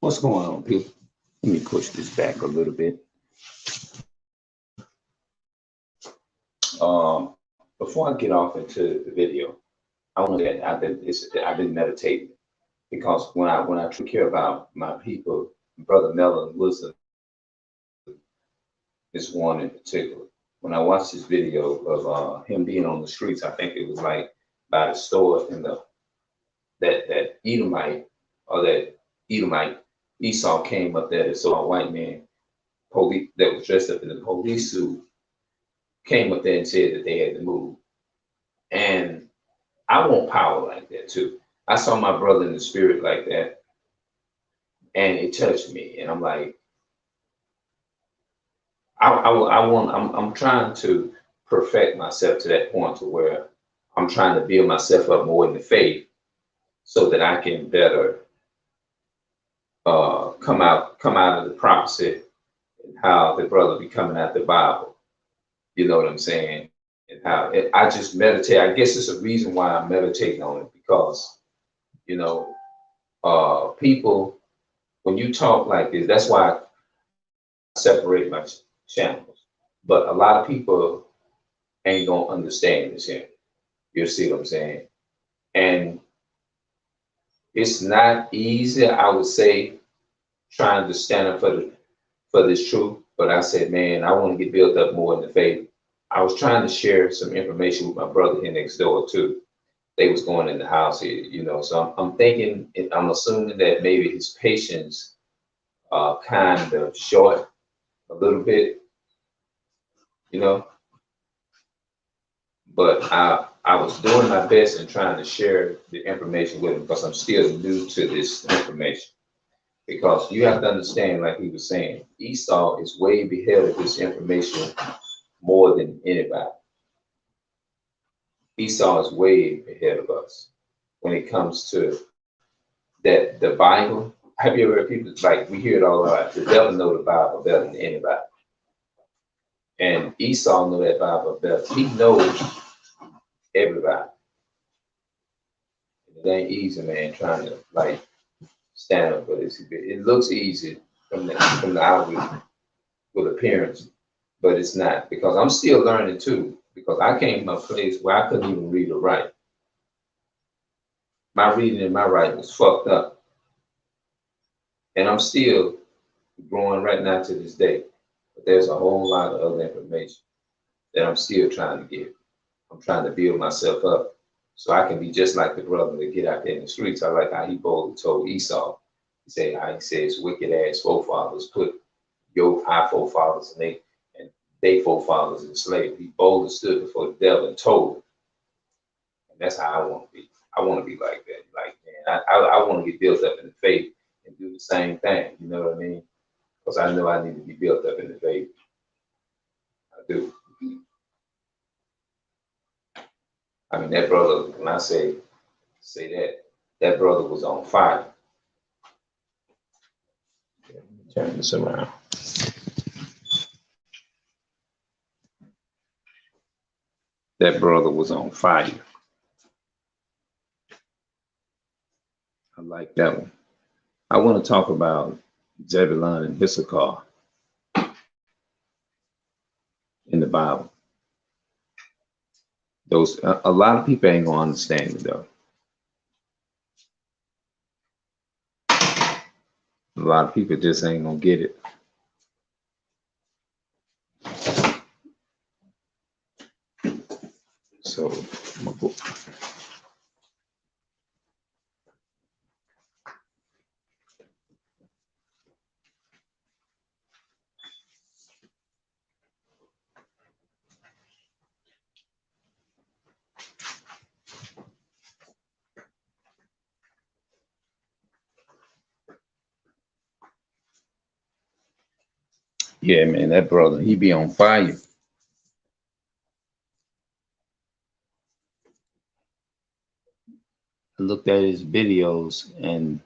What's going on, people? Let me push this back a little bit. Before I get off into the video, I want to I've been meditating because when I truly care about my people, Brother Melvin Wisdom is one in particular. When I watched this video of him being on the streets, I think it was like by the store in that Edomite Esau came up there. So a white man, police that was dressed up in the police suit, came up there and said that they had to move. And I want power like that too. I saw my brother in the spirit like that, and it touched me. And I'm like, I'm trying to perfect myself to that point to where I'm trying to build myself up more in the faith so that I can better come out of the prophecy and how the brother be coming out the Bible. You know what I'm saying? And how I just meditate. I guess it's a reason why I'm meditating on it because, you know, people, when you talk like this, that's why I separate my channels. But a lot of people ain't gonna understand this here. You see what I'm saying? And it's not easy, I would say, trying to stand up for this truth. But I said, man, I want to get built up more in the faith. I was trying to share some information with my brother here next door too. They was going in the house here, you know. So I'm thinking, I'm assuming that maybe his patience kind of short a little bit, you know. But I was doing my best and trying to share the information with him because I'm still new to this information. Because you have to understand, like he was saying, Esau is way ahead of this information more than anybody. Esau is way ahead of us when it comes to that. The Bible. Have you ever heard people like we hear it all about? The devil know the Bible better than anybody, and Esau know that Bible better. He knows everybody. It ain't easy, man. Trying to like stand up for this. It looks easy from the outward with appearance, but it's not, because I'm still learning too. Because I came from a place where I couldn't even read or write. My reading and my writing was fucked up, and I'm still growing right now to this day. But there's a whole lot of other information that I'm still trying to get. I'm trying to build myself up so I can be just like the brother that get out there in the streets. I like how he boldly told Esau. He says wicked ass forefathers put our forefathers and they forefathers in slavery. He boldly stood before the devil and told him. And that's how I want to be. I want to be like that. Like, man, I want to get built up in the faith and do the same thing. You know what I mean? Because I know I need to be built up in the faith. I do. I mean, that brother, when I say that brother was on fire. Turn this around. That brother was on fire. I like that one. I want to talk about Zebulon and Issachar in the Bible. A lot of people ain't gonna understand it though. A lot of people just ain't gonna get it. So my book. Yeah, man, that brother, he be on fire. I looked at his videos, and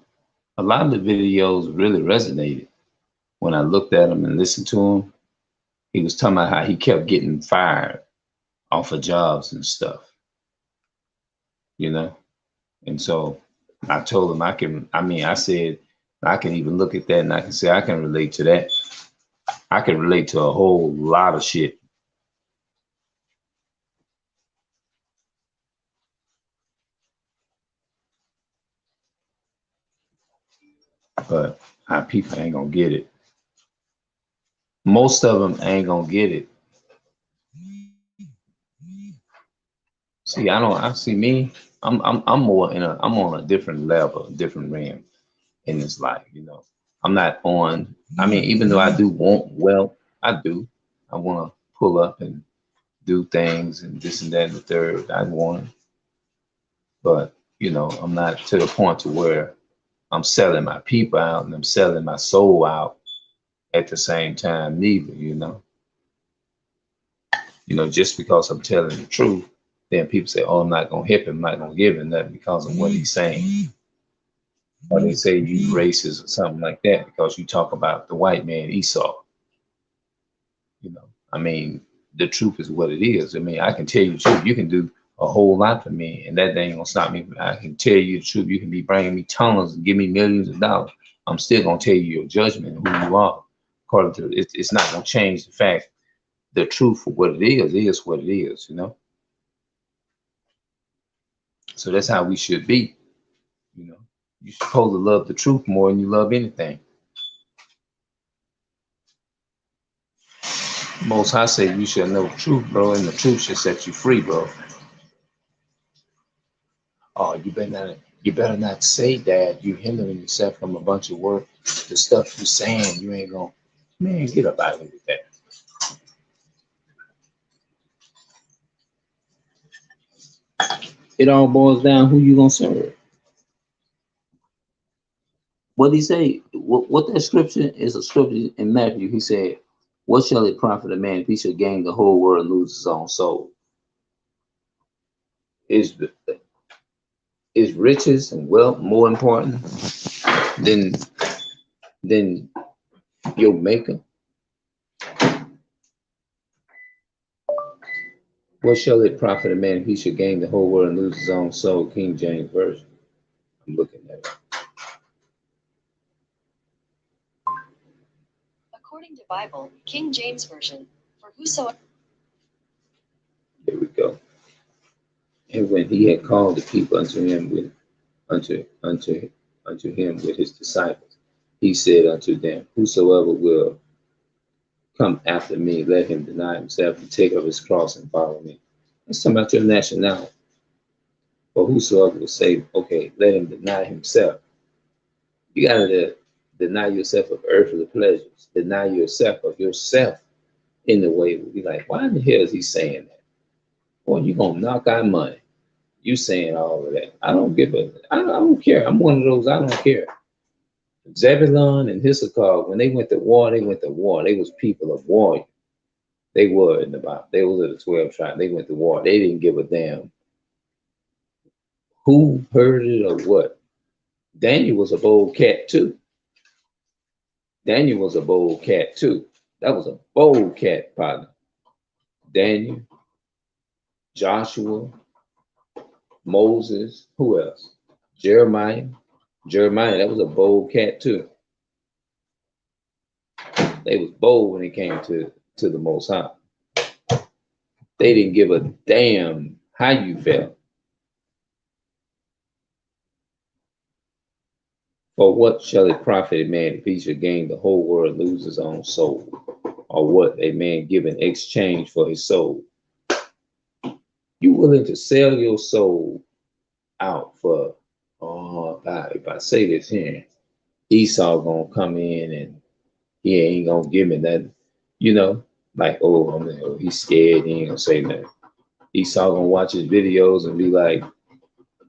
a lot of the videos really resonated. When I looked at him and listened to him, he was talking about how he kept getting fired off of jobs and stuff, you know? And so I told him I said, I can even look at that and I can say I can relate to that. I can relate to a whole lot of shit. But our people ain't gonna get it. Most of them ain't gonna get it. See, I don't. I see me. I'm more in a. I'm on a different level, different realm in this life. You know, I'm not on. I mean, even though I do want wealth, I do. I want to pull up and do things and this and that and the third. I want, but you know, I'm not to the point to where I'm selling my people out and I'm selling my soul out at the same time. Neither, just because I'm telling the truth, then people say, "Oh, I'm not gonna hip him, I'm not gonna give him that because of what he's saying." Or they say you racist or something like that because you talk about the white man Esau. I mean, the truth is what it is. I mean, I can tell you the truth. You can do a whole lot for me, and that ain't gonna stop me. I can tell you the truth. You can be bringing me tons and give me millions of dollars. I'm still gonna tell you your judgment and who you are. According to it's not gonna change the fact. The truth for what it is what it is. So that's how we should be. You know, you're supposed to love the truth more than you love anything. Most High say you should know the truth, bro, and the truth should set you free, bro. Oh, you better not say that. You hindering yourself from a bunch of work. The stuff you saying, you ain't gonna. Man, get up out of here with that. It all boils down who you gonna serve. What did he say? What that scripture is a scripture in Matthew. He said, "What shall it profit a man if he should gain the whole world and lose his own soul?" Is is riches and wealth more important than than your maker? What shall it profit a man if he should gain the whole world and lose his own soul? King James Version. I'm looking at it. According to Bible, King James Version, for whosoever. Here we go. And when he had called the people unto him with his disciples, he said unto them, "Whosoever will come after me, let him deny himself and take up his cross and follow me." Let's talk about your nationality. But whosoever will say, okay, let him deny himself. You gotta deny yourself of earthly pleasures. Deny yourself of yourself in the way we'll be like, why in the hell is he saying that? Boy, you gonna knock our money. You saying all of that. I don't care. I'm one of those, I don't care. Zebulon and Issachar, when they went to war, they went to war. They was people of war. They were in the Bible. They were the 12 tribes. They went to war. They didn't give a damn who heard it or what. Daniel was a bold cat too. Daniel was a bold cat too. That was a bold cat, partner. Daniel, Joshua, Moses, who else? Jeremiah. Jeremiah, that was a bold cat too. They was bold when it came to the Most High. They didn't give a damn how you felt. For what shall it profit a man if he should gain the whole world and lose his own soul? Or what a man give in exchange for his soul? You willing to sell your soul out for, oh, if I say this here, Esau gonna come in and he ain't gonna give me that, like, oh, he's scared, he ain't gonna say nothing. Esau gonna watch his videos and be like,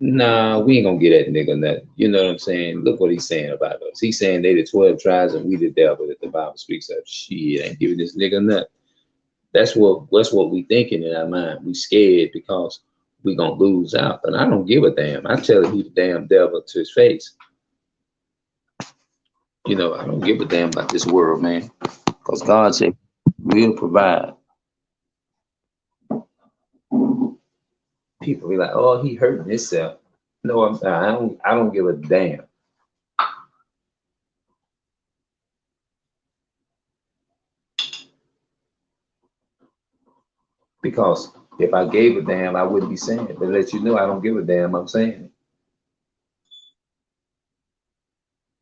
nah, we ain't gonna get that nigga nothing. You know what I'm saying? Look what he's saying about us. He's saying they the 12 tribes and we the devil that the Bible speaks of. Shit, ain't giving this nigga nothing. That's what we thinking in our mind. We scared because we gonna lose out. And I don't give a damn. I tell him he the damn devil to his face. I don't give a damn about this world, man. Because God said we'll provide. People be like, oh, he hurting himself. No, I don't give a damn. Because if I gave a damn, I wouldn't be saying it. But let you know I don't give a damn, I'm saying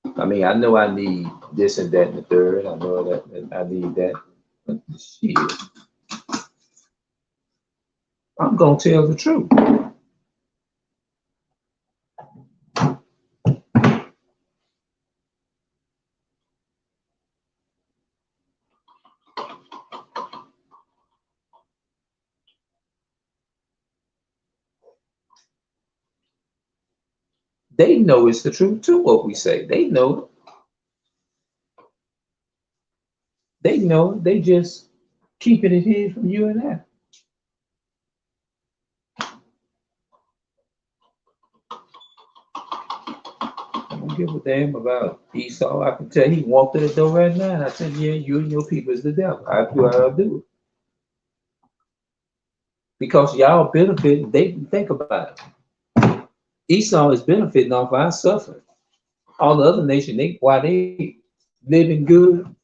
it. I mean, I know I need this and that and the third. I know that I need that. But shit, I'm gonna tell the truth. They know it's the truth too, what we say. They know. They know. They just keeping it hid from you and I. I don't give a damn about Esau. I can tell he walked through the door right now. And I said, yeah, you and your people is the devil. I do how I do it. Because y'all benefit, they think about it. Esau is benefiting off our suffering. All the other nations, why they living good,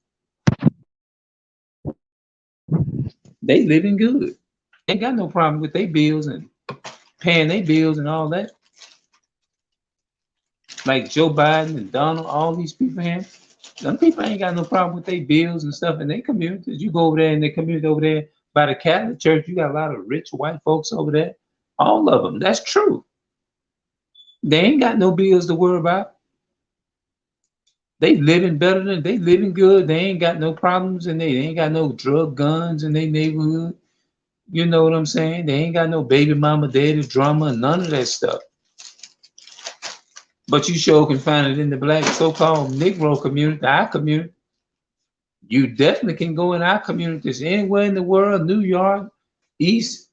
they living good. They ain't got no problem with their bills and paying their bills and all that. Like Joe Biden and Donald, all these people here, some people ain't got no problem with their bills and stuff in their communities. You go over there in the community over there by the Catholic Church, you got a lot of rich white folks over there. All of them. That's true. They ain't got no bills to worry about. They living better than they living good. They ain't got no problems and they ain't got no drug guns in their neighborhood. You know what I'm saying? They ain't got no baby mama, daddy drama, none of that stuff. But you sure can find it in the black so-called Negro community, our community. You definitely can go in our communities anywhere in the world, New York, east,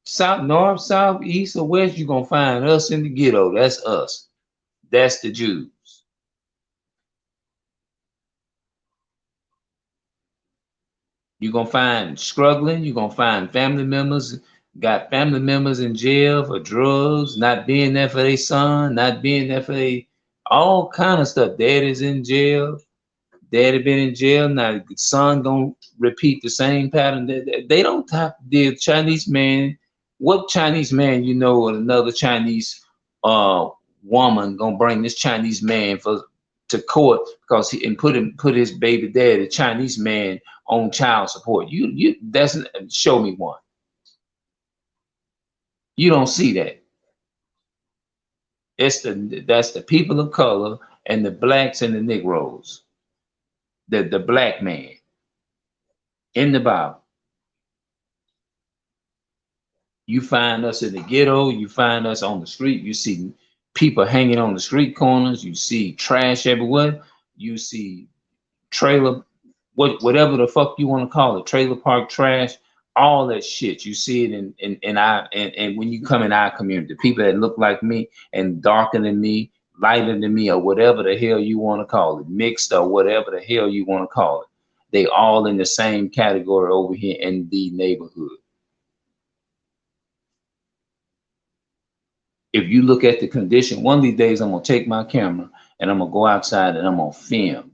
south, north, south, east, or west, you're gonna find us in the ghetto. That's us. That's the Jews. You're gonna find struggling, you're gonna find family members, got family members in jail for drugs, not being there for their son, not being there for their all kind of stuff. Daddy's in jail, daddy been in jail, now the son gonna repeat the same pattern. They don't have to deal Chinese man. What Chinese man you know or another Chinese uh woman gonna bring this Chinese man for to court because he and put his baby daddy, Chinese man, on child support. You that's show me one. You don't see that. That's the people of color and the blacks and the Negroes. The black man in the Bible. You find us in the ghetto, you find us on the street, you see people hanging on the street corners, you see trash everywhere, you see trailer, whatever the fuck you want to call it, trailer park trash, all that shit. You see it in our and when you come in our community, people that look like me and darker than me, lighter than me, or whatever the hell you want to call it, mixed or whatever the hell you want to call it. They all in the same category over here in the neighborhood. If you look at the condition, one of these days I'm gonna take my camera and I'm gonna go outside and I'm gonna film.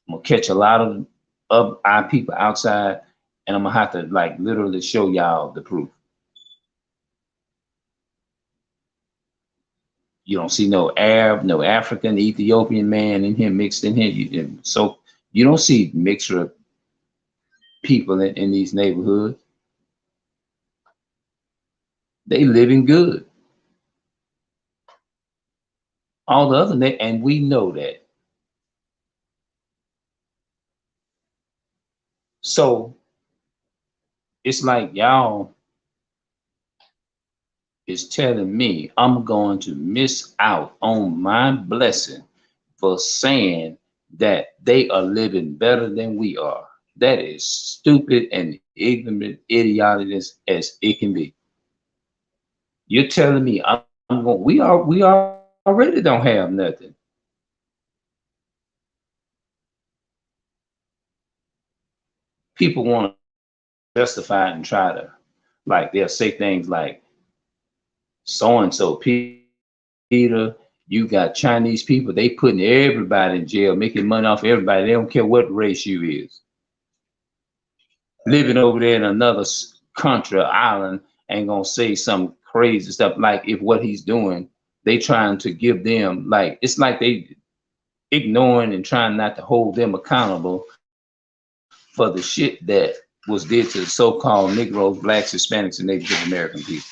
I'm gonna catch a lot of our people outside, and I'm gonna have to like literally show y'all the proof. You don't see no Arab, no African, Ethiopian man in here mixed in here. So you don't see mixture of people in these neighborhoods. They living good. All the other and we know that. So it's like y'all is telling me I'm going to miss out on my blessing for saying that they are living better than we are. That is stupid and ignorant, idiotic as it can be. You're telling me I'm going. We already don't have nothing. People want to justify and try to like they'll say things like so and so Peter, you got Chinese people, they putting everybody in jail, making money off everybody. They don't care what race you is. living over there in another country or island and gonna say some crazy stuff like if what he's doing, they trying to give them like it's like they ignoring and trying not to hold them accountable for the shit that was did to the so-called Negroes, blacks, Hispanics, and Native American people.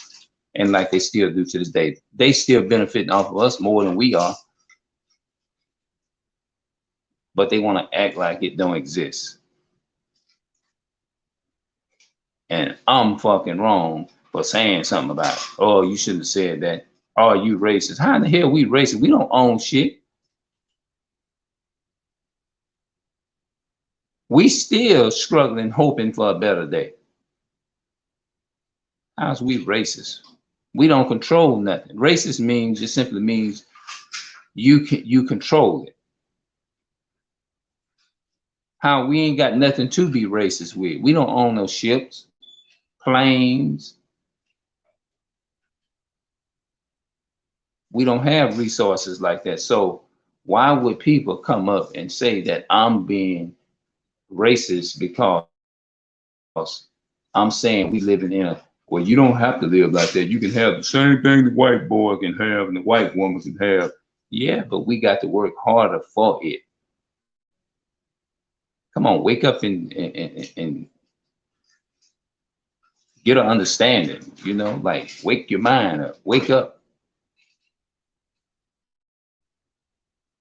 And like they still do to this day. They still benefiting off of us more than we are, but they want to act like it don't exist. And I'm fucking wrong for saying something about it. Oh, you shouldn't have said that. Oh, you racist. How in the hell we racist? We don't own shit. We still struggling, hoping for a better day. How's we racist? We don't control nothing. Racist means just simply means you control it. How we ain't got nothing to be racist with. We don't own no ships, planes. We don't have resources like that. So why would people come up and say that I'm being racist because I'm saying we living in a well, you don't have to live like that. You can have the same thing the white boy can have and the white woman can have. Yeah, but we got to work harder for it. Come on, wake up and get an understanding, like wake your mind up, wake up,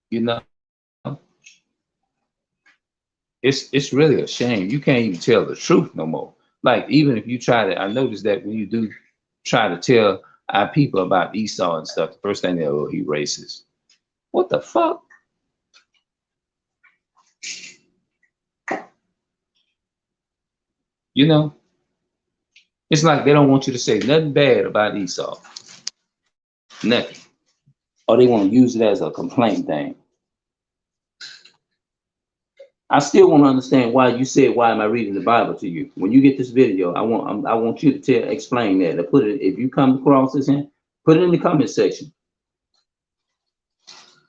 you know. It's really a shame. You can't even tell the truth no more. Like even if you try to, I noticed that when you do try to tell our people about Esau and stuff, the first thing they oh, he racist. What the fuck? You know, it's like they don't want you to say nothing bad about Esau. Nothing. Or they want to use it as a complaint thing. I still want to understand why you said, "Why am I reading the Bible to you?" When you get this video, I want you to explain that. And put it if you come across this, put it in the comment section.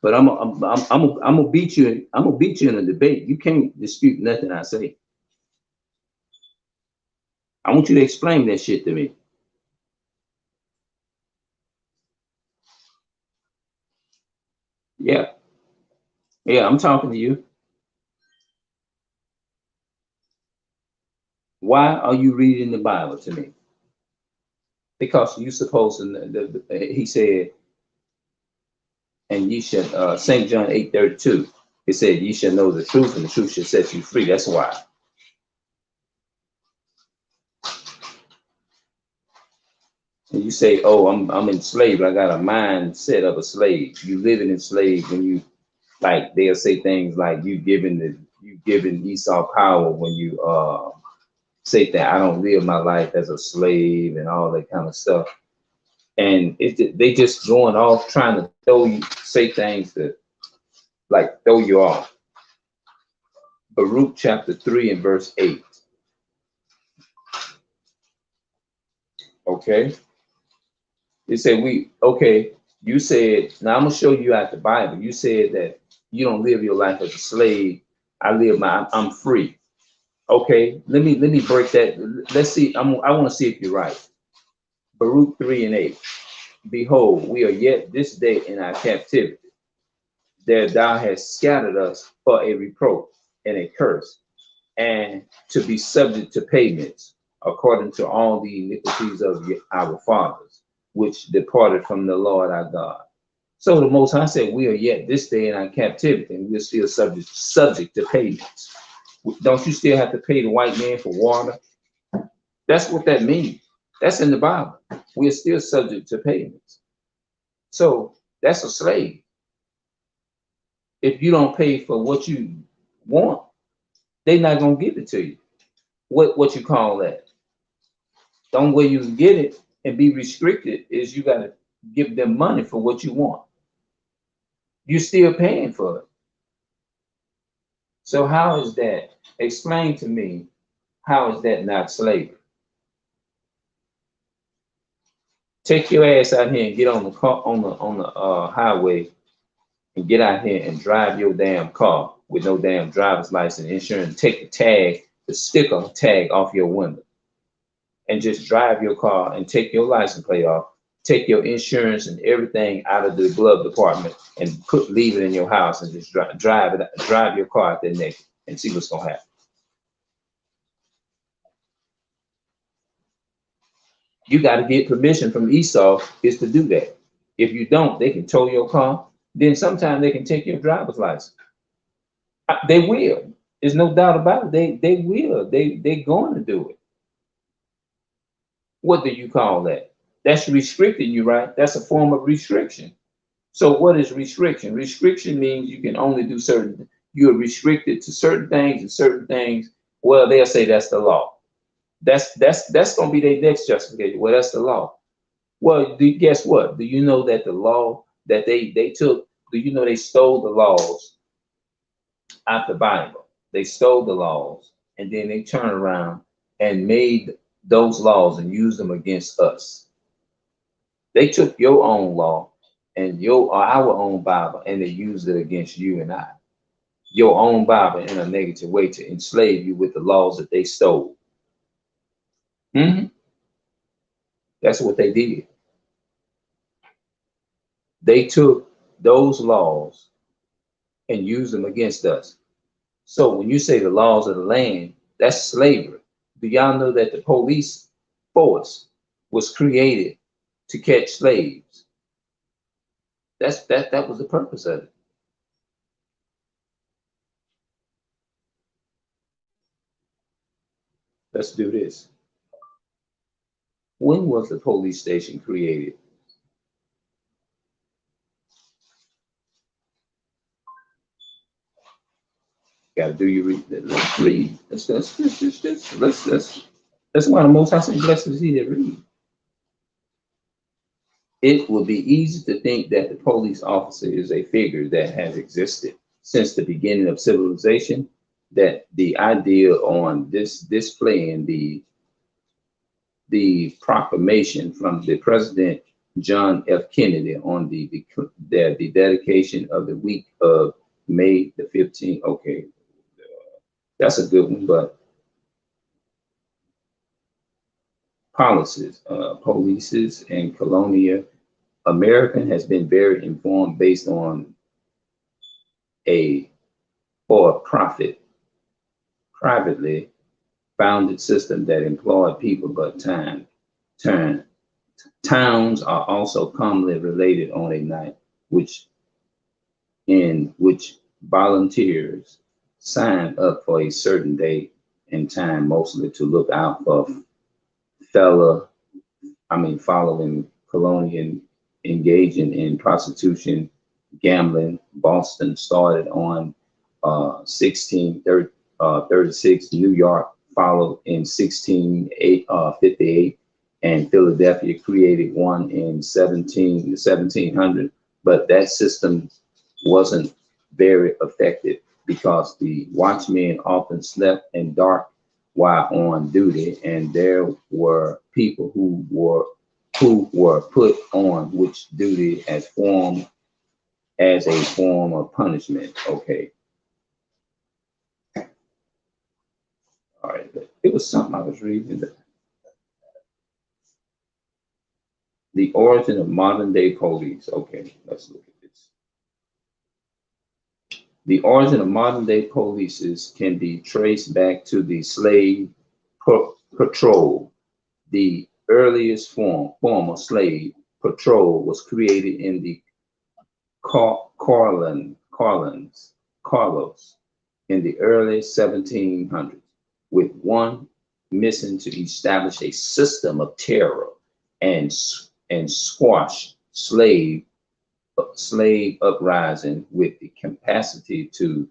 But I'm gonna beat you. I'm gonna beat you in a debate. You can't dispute nothing I say. I want you to explain that shit to me. Yeah, yeah, I'm talking to you. Why are you reading the Bible to me? Because you supposed to. He said, and ye shall. St. John 8:32. It said, "Ye shall know the truth, and the truth shall set you free." That's why. And you say, "Oh, I'm enslaved. I got a mindset of a slave." You living enslaved when you like they'll say things like you giving Esau power when you say that I don't live my life as a slave and all that kind of stuff. And they just going off trying to say things that like throw you off. Baruch chapter 3 and verse 8. Okay. It said you said, now I'm gonna show you out the Bible. You said that you don't live your life as a slave. I'm free. Okay, let me break that. Let's see. I want to see if you're right. Baruch 3 and 8. Behold, we are yet this day in our captivity. There thou hast scattered us for a reproach and a curse, and to be subject to payments, according to all the iniquities of our fathers, which departed from the Lord our God. So the Most High said, we are yet this day in our captivity, and we're still subject to payments. Don't you still have to pay the white man for water? That's what that means. That's in the Bible. We're still subject to payments. So that's a slave. If you don't pay for what you want, they're not gonna give it to you. What you call that? The only way you can get it and be restricted is you gotta give them money for what you want. You're still paying for it. So how is that? Explain to me, how is that not slavery? Take your ass out here and get on the car on the highway and get out here and drive your damn car with no damn driver's license, insurance. Take the tag the sticker tag off your window and just drive your car and take your license plate off, take your insurance and everything out of the glove department and leave it in your house and just drive your car out there naked and see what's gonna happen. You got to get permission from Esau is to do that. If you don't, they can tow your car. Then sometimes they can take your driver's license. They will. There's no doubt about it. They will. They're going to do it. What do you call that? That's restricting you, right? That's a form of restriction. So what is restriction? Restriction means you can only do certain, you're restricted to certain things and certain things. Well, they'll say that's the law. That's gonna be their next justification. Well, that's the law. Well, guess what? Do you know that the law that they took, do you know they stole the laws out the Bible? They stole the laws and then they turned around and made those laws and used them against us. They took your own law and our own Bible and they used it against you and I. Your own Bible in a negative way to enslave you with the laws that they stole. That's what they did. They took those laws and used them against us. So when you say the laws of the land, that's slavery. Do y'all know that the police force was created to catch slaves? That was the purpose of it. Let's do this. When was the police station created? Got to do your read. Let's read. That's one of the most I say blessed is he that read. It would be easy to think that the police officer is a figure that has existed since the beginning of civilization, that the idea on this displaying the proclamation from the President John F. Kennedy on the dedication of the week of May the 15th. Okay, that's a good one, but policies, policies and colonial American has been very informed based on a for-profit, privately founded system that employed people, but towns are also commonly related on a night, in which volunteers sign up for a certain day and time, mostly to look out for following colonial engaging in prostitution, gambling. Boston started on 1636. New York followed in 1658, and Philadelphia created one in 1700. But that system wasn't very effective because the watchmen often slept in dark while on duty, and there were people who were put on which duty as a form of punishment. Okay. All right. It was something I was reading. The origin of modern day police. Okay, let's look at this. The origin of modern day polices can be traced back to the slave patrol. The earliest form of slave patrol was created in the Carlos in the early 1700s, with one mission to establish a system of terror and squash slave uprising with the capacity to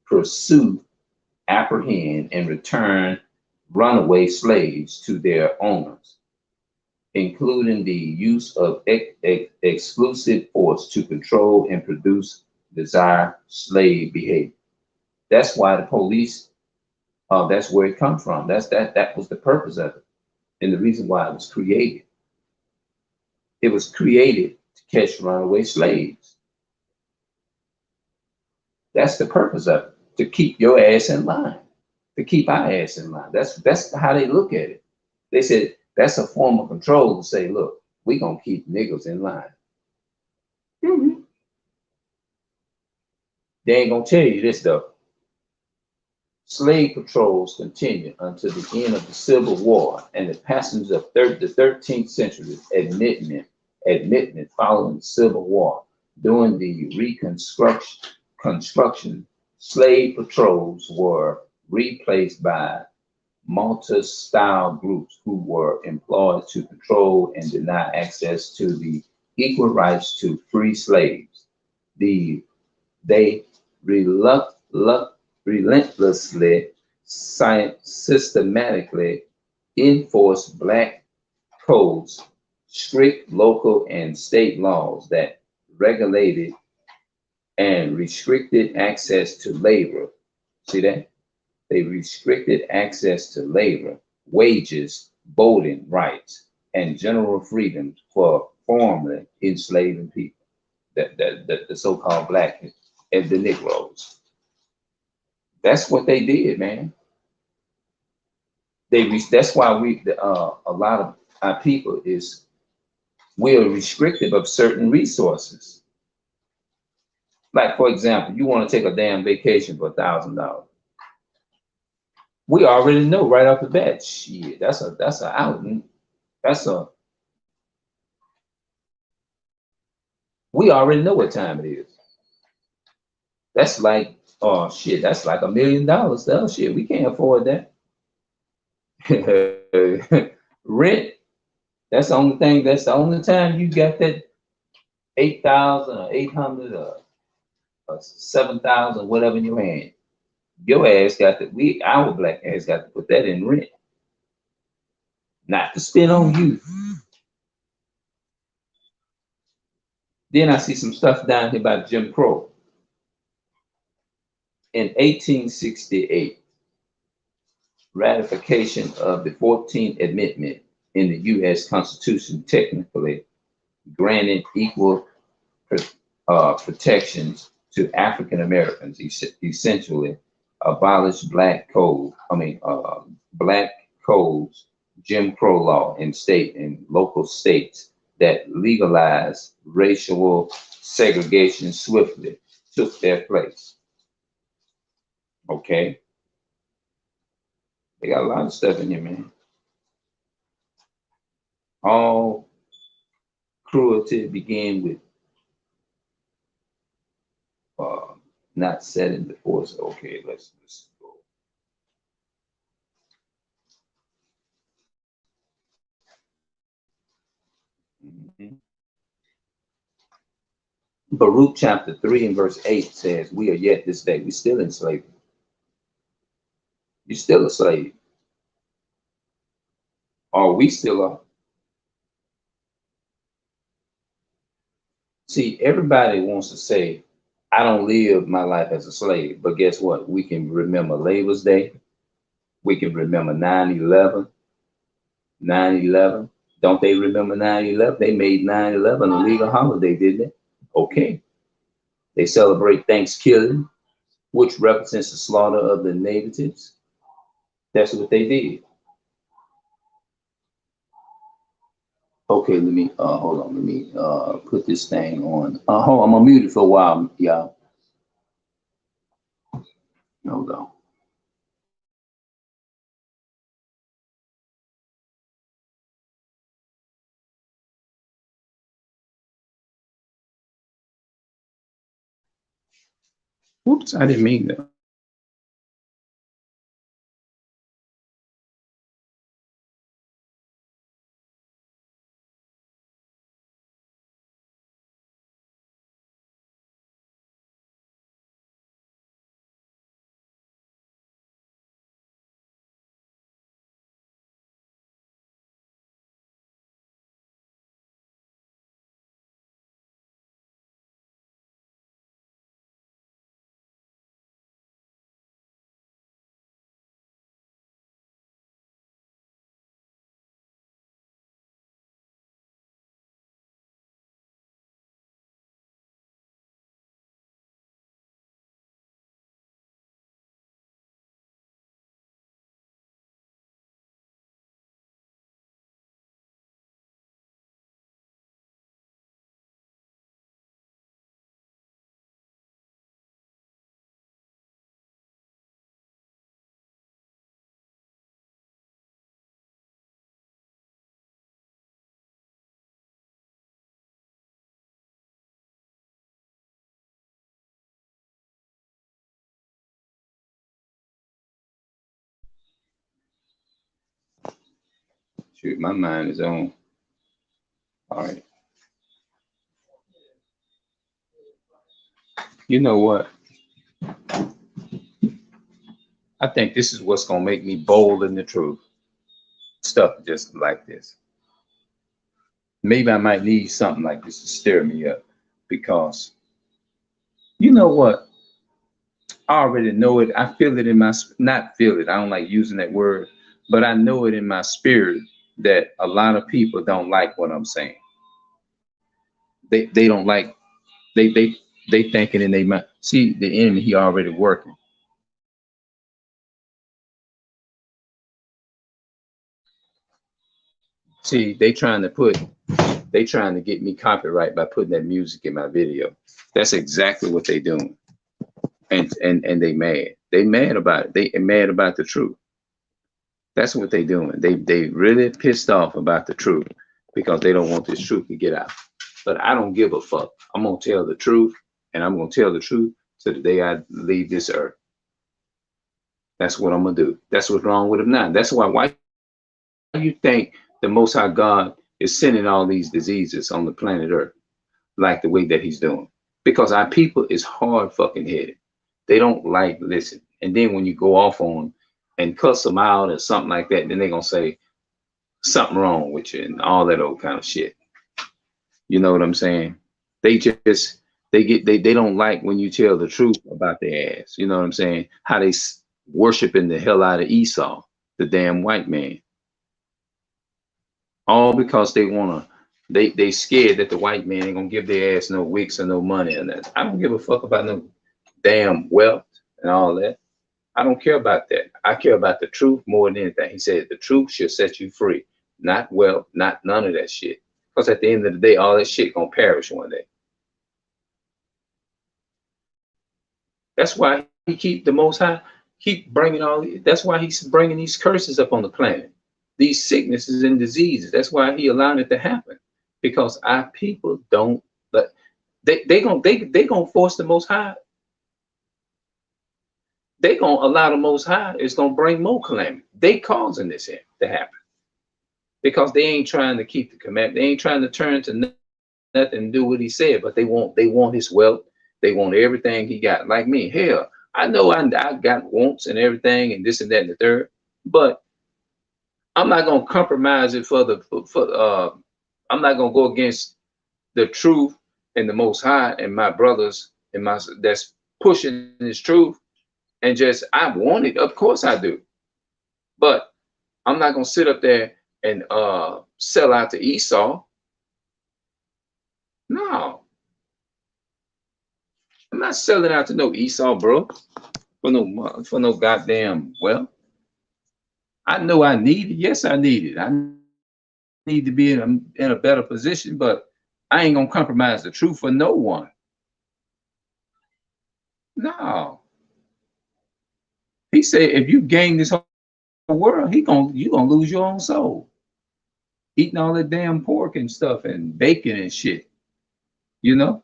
pursue, apprehend, and return runaway slaves to their owners, including the use of exclusive force to control and produce desired slave behavior. That's why the police, that's where it comes from. That was the purpose of it, and the reason why it was created. It was created to catch runaway slaves. That's the purpose of it, to keep your ass in line, to keep our ass in line. That's how they look at it. They said that's a form of control to say, look, we gonna keep niggas in line. Mhm. They ain't gonna tell you this though. Slave patrols continued until the end of the Civil War, and the passage of the 13th century admitted following the Civil War. During the construction, slave patrols were replaced by Malta-style groups who were employed to control and deny access to the equal rights to free slaves. They relentlessly, systematically enforced black codes, strict local and state laws that regulated and restricted access to labor. See that? They restricted access to labor, wages, voting rights, and general freedoms for formerly enslaved people, the so-called black and the Negroes. That's what they did, man. That's why a lot of our people is we're restrictive of certain resources. Like for example, you want to take a damn vacation for $1,000. We already know right off the bat, shit, that's a outing. That's a we already know what time it is. That's like, oh shit, that's like $1 million. Oh shit, we can't afford that. Rent, that's the only thing, that's the only time you got that 8,000 or 800 or 7,000, whatever in your hand. Your ass got to, our black ass got to put that in rent. Not to spend on you. Then I see some stuff down here about Jim Crow. In 1868, ratification of the 14th Amendment in the U.S. Constitution technically granted equal protections to African Americans, essentially abolished black codes, Jim Crow law in state and local states that legalized racial segregation swiftly took their place. Okay, they got a lot of stuff in here, man. All cruelty began with uh, not setting the force. Okay, let's go. Mhm. Baruch chapter 3 and verse 8 says, we are yet this day, we still in slavery. You're still a slave. Or we still are. See, everybody wants to say, I don't live my life as a slave. But guess what? We can remember Labor's Day. We can remember 9/11. 9/11. Don't they remember 9/11? They made 9/11 a legal holiday, didn't they? Okay. They celebrate Thanksgiving, which represents the slaughter of the natives. That's what they did. Okay, let me hold on. Let me put this thing on. Hold on, I'm gonna mute it for a while, y'all. Hold on. Whoops, I didn't mean that. Shoot, my mind is on. All right. You know what? I think this is what's gonna make me bold in the truth. Stuff just like this. Maybe I might need something like this to stir me up, because you know what? I already know it. I feel it in my, not feel it. I don't like using that word, but I know it in my spirit that a lot of people don't like what I'm saying. They don't like, they they they thinking in their mind. See, the enemy, he already working. See, they trying to get me copyright by putting that music in my video. That's exactly what they doing. And they mad. They mad about it. They mad about the truth. That's what they doing. They really pissed off about the truth because they don't want this truth to get out. But I don't give a fuck. I'm gonna tell the truth, and I'm gonna tell the truth to the day I leave this earth. That's what I'm gonna do. That's what's wrong with them now. That's why you think the Most High God is sending all these diseases on the planet Earth like the way that he's doing? Because our people is hard fucking headed. They don't like listen. And then when you go off on and cuss them out or something like that, then they're gonna say something wrong with you and all that old kind of shit. You know what I'm saying? They just they don't like when you tell the truth about their ass. You know what I'm saying? How they worshiping the hell out of Esau, the damn white man. All because they wanna they scared that the white man ain't gonna give their ass no wicks or no money and that. I don't give a fuck about no damn wealth and all that. I don't care about that. I care about the truth more than anything. He said the truth shall set you free, not wealth, not none of that shit. Because at the end of the day, all that shit gonna perish one day. That's why he keep the Most High keep bringing all. That's why he's bringing these curses up on the planet, these sicknesses and diseases. That's why he allowed it to happen, because our people don't. But they gonna force the Most High. They gonna allow the Most High. It's gonna bring more calamity. They causing this here to happen because they ain't trying to keep the command. They ain't trying to turn to nothing and do what he said. But they want his wealth. They want everything he got. Like me, hell, I know I got wants and everything and this and that and the third. But I'm not gonna compromise it for I'm not gonna go against the truth and the Most High and my brothers and my that's pushing this truth. And just, I want it. Of course I do. But I'm not going to sit up there and sell out to Esau. No. I'm not selling out to no Esau, bro. For no goddamn wealth. I know I need it. Yes, I need it. I need to be in a better position, but I ain't going to compromise the truth for no one. No. He said, if you gain this whole world, you gonna lose your own soul. Eating all that damn pork and stuff and bacon and shit. You know?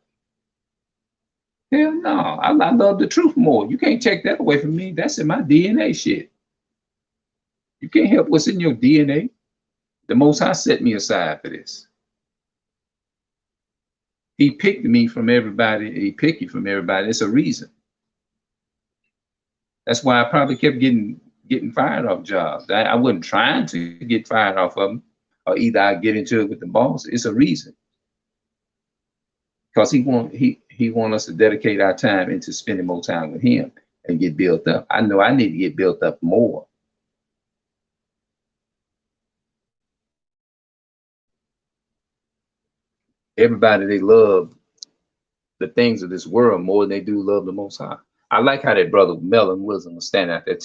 Hell no. I love the truth more. You can't take that away from me. That's in my DNA shit. You can't help what's in your DNA. The Most High set me aside for this. He picked me from everybody. He picked you from everybody. It's a reason. That's why I probably kept getting fired off jobs. I wasn't trying to get fired off of them, or either I get into it with the boss. It's a reason, because he want us to dedicate our time into spending more time with him and get built up. I know I need to get built up more. Everybody, they love the things of this world more than they do love the Most High. I like how that brother Melon Wisdom was standing out there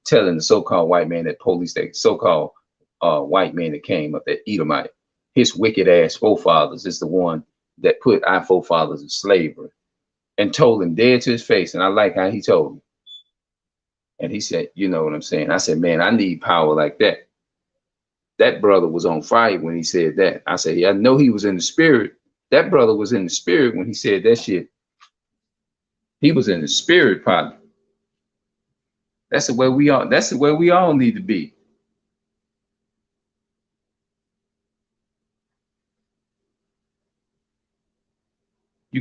telling the so-called white man, that police, that so-called white man that came up, that Edomite, his wicked ass forefathers is the one that put our forefathers in slavery, and told him dead to his face. And I like how he told me. And he said, you know what I'm saying? I said, man, I need power like that. That brother was on fire when he said that. I said, yeah, I know he was in the spirit. That brother was in the spirit when he said that shit. He was in the spirit, partner. That's the way we are. That's the way we all need to be.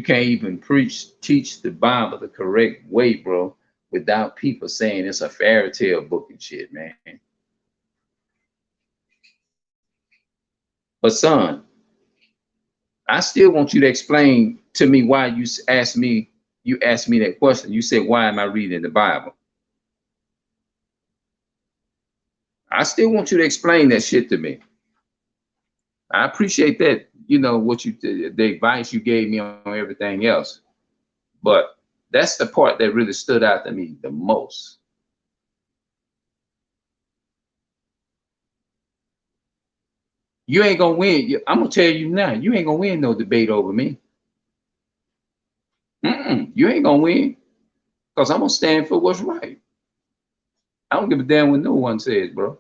You can't even teach the Bible the correct way, bro, without people saying it's a fairy tale book and shit, man. But son, I still want you to explain to me why you asked me that question. You said, why am I reading the Bible? I still want you to explain that shit to me. I appreciate that, you know, what the advice you gave me on everything else. But that's the part that really stood out to me the most. You ain't gonna win. I'm gonna tell you now, you ain't gonna win no debate over me. You ain't gonna win, because I'm gonna stand for what's right. I don't give a damn what no one says, bro.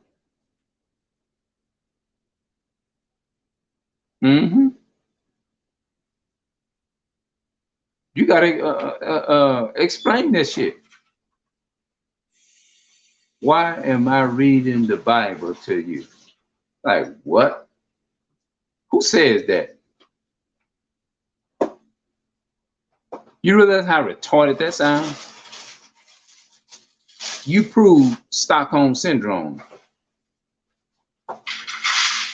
You gotta explain that shit. Why am I reading the Bible to you? Like what? Who says that? You realize how retarded that sounds? You prove Stockholm syndrome,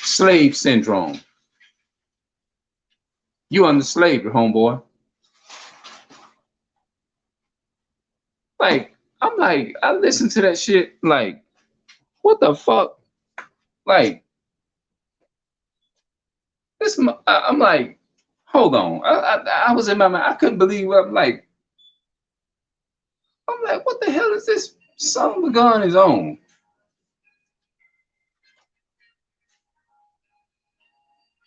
slave syndrome. You under slavery, homeboy. Like, I'm like, I listen to that shit, like, what the fuck? Like, I'm like, hold on. I was in my mind. I couldn't believe what I'm like, what the hell is this son of a gun is on?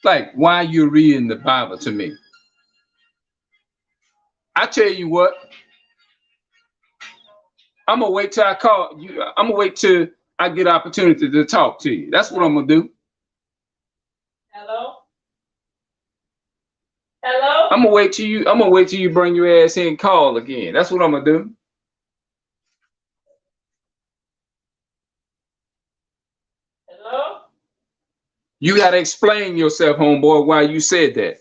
Like, why you reading the Bible to me? I tell you what, I'm gonna wait till I call you. I'm gonna wait till I get opportunity to talk to you. That's what I'm gonna do. Hello? Hello? I'm gonna wait till you bring your ass in and call again. That's what I'm gonna do. Hello? You gotta explain yourself, homeboy, why you said that.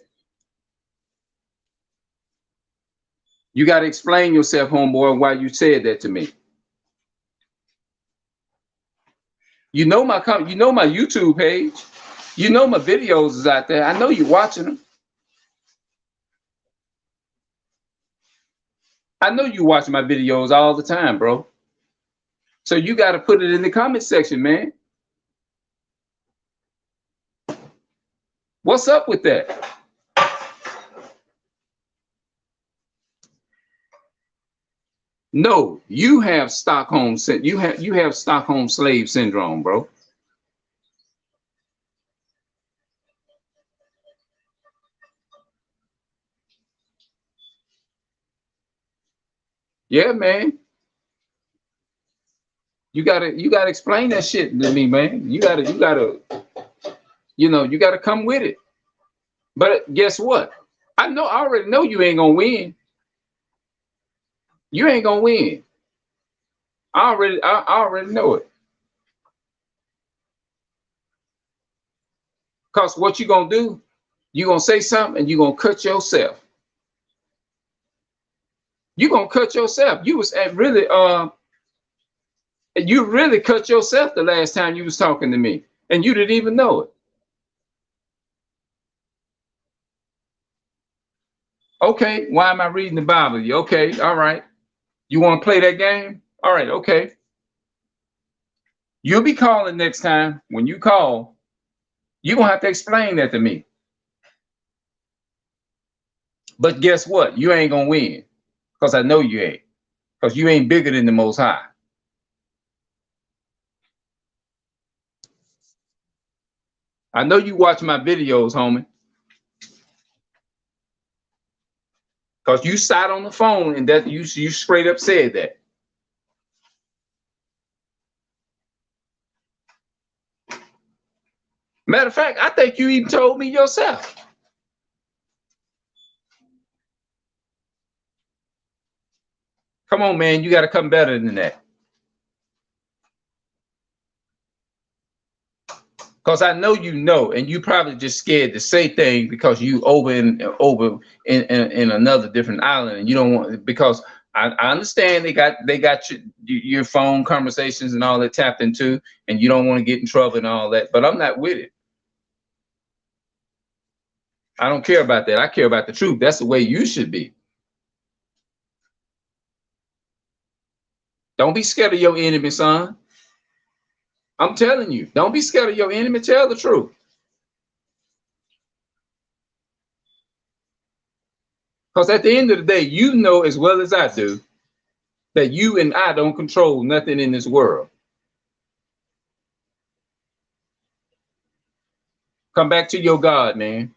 You gotta explain yourself, homeboy, why you said that to me. You know my YouTube page. You know my videos is out there. I know you're watching them. I know you watch my videos all the time, bro. So you got to put it in the comment section, man. What's up with that? No, you have Stockholm slave syndrome, bro. Yeah, man. You gotta explain that shit to me, man. You gotta come with it. But guess what? I already know you ain't gonna win. You ain't gonna win. I already know it. Cause what you gonna do? You gonna say something and you gonna cut yourself. You gonna cut yourself. You was you really cut yourself the last time you was talking to me, and you didn't even know it. Okay, why am I reading the Bible? Okay, all right. You want to play that game? All right, okay. You'll be calling next time. When you call, you're gonna have to explain that to me. But guess what? You ain't gonna win, because I know you ain't. Because you ain't bigger than the Most High. I know you watch my videos, homie. Because you sat on the phone and that you straight up said that. Matter of fact, I think you even told me yourself. Come on, man, you got to come better than that. Because I know you know, and you probably just scared to say things because you over in another different island, and you don't want, because I understand they got your phone conversations and all that tapped into, and you don't want to get in trouble and all that. But I'm not with it. I don't care about that. I care about the truth. That's the way you should be. Don't be scared of your enemy, son. I'm telling you, don't be scared of your enemy. Tell the truth. Because at the end of the day, you know as well as I do that you and I don't control nothing in this world. Come back to your God, man.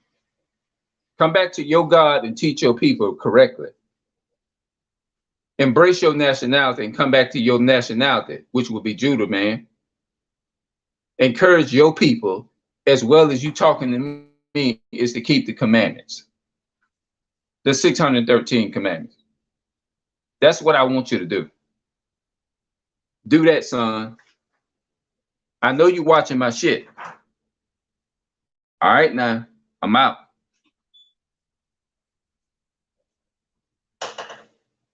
Come back to your God and teach your people correctly. Embrace your nationality and come back to your nationality, which will be Judah, man. Encourage your people as well as you talking to me is to keep the commandments. The 613 commandments. That's what I want you to do. Do that, son. I know you're watching my shit. All right, now, I'm out.